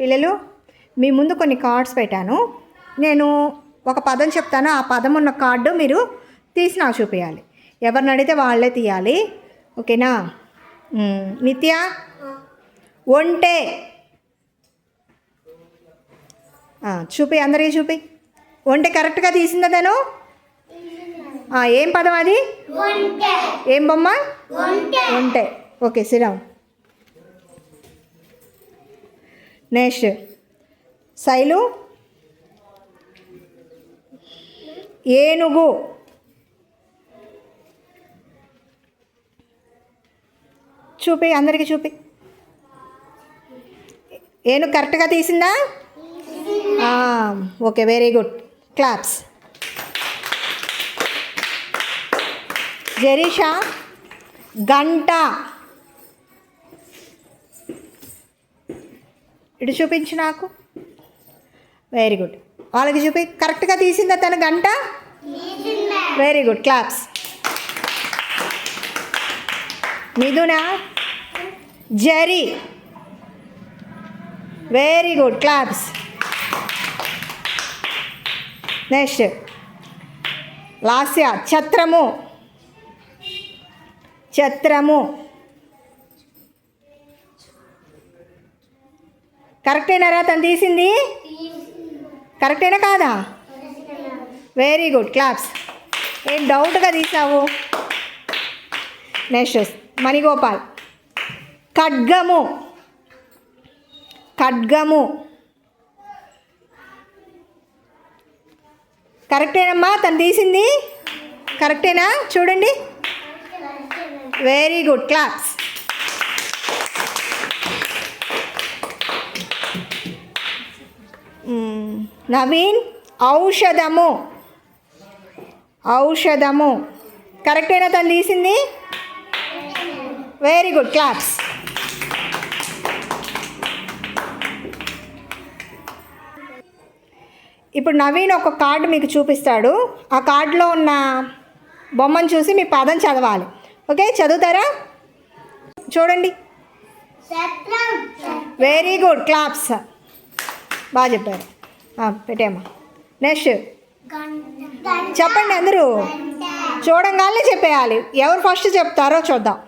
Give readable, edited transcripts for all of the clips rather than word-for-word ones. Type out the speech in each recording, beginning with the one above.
పిల్లలు, మీ ముందు కొన్ని కార్డ్స్ పెట్టాను. నేను ఒక పదం చెప్తాను, ఆ పదం ఉన్న కార్డు మీరు తీసి నాకు చూపించాలి. ఎవరిని అడిగితే వాళ్ళే తీయాలి, ఓకేనా? నిత్య, ఒంటె. చూపి, అందరికీ చూపి. ఒంటె కరెక్ట్గా తీసిందా తను? ఏం పదం అది? ఏం బొమ్మ? ఒంటె. ఓకే, శ్రీరామ్. నెక్స్ట్ శైలు, ఏనుగు. చూపి, అందరికీ చూపి. ఏనుగు కరెక్ట్గా తీసిందా? Okay, very good, claps. Jarisha, గంట. ఇటు చూపించు నాకు. వెరీ గుడ్, వాళ్ళకి చూపి. కరెక్ట్గా తీసిందా తన గంట? Very good, claps. మిథున, జరి. Very good, claps. Next Lasya, ఛత్రము. ఛత్రము కరెక్టేనారా తను తీసింది? కరెక్టేనా కాదా? Very good, claps. ఏం డౌట్గా తీసావు? నెక్స్ట్ మణిగోపాల్, ఖడ్గము. ఖడ్గము కరెక్టేనమ్మా, తను తీసింది కరెక్టేనా? చూడండి, వెరీ గుడ్, క్లాప్స్. నవీన్, ఔషధము. ఔషధము కరెక్టేనా తను తీసింది? Very good, claps. ఇప్పుడు నవీన్ ఒక కార్డు మీకు చూపిస్తాడు. ఆ కార్డులో ఉన్న బొమ్మను చూసి మీ పదం చదవాలి. ఓకే, చదువుతారా? చూడండి. Very good, claps. బాగా చెప్పారు. పెట్టేమ్మా. నెక్స్ట్ చెప్పండి అందరూ. చూడంగానే చెప్పేయాలి. ఎవరు ఫస్ట్ చెప్తారో చూద్దాం.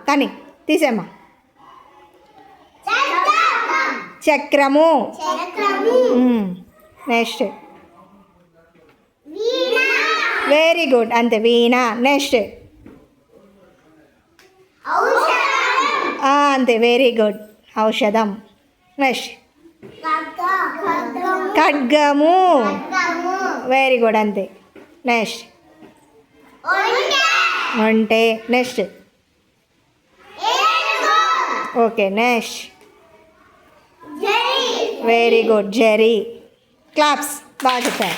కానీ తీసేమ్మా. చక్రము. నెక్స్ట్ వెరీ గుడ్, అంతే, వీణ. నెక్స్ట్ అంతే, వెరీ గుడ్, ఔషధం. నెక్స్ట్ ఖడ్గము. వెరీ గుడ్, అంతే. నెక్స్ట్ ఒంటె. Next okay. Next very good, zari. Claps. బాగా చెప్పారు.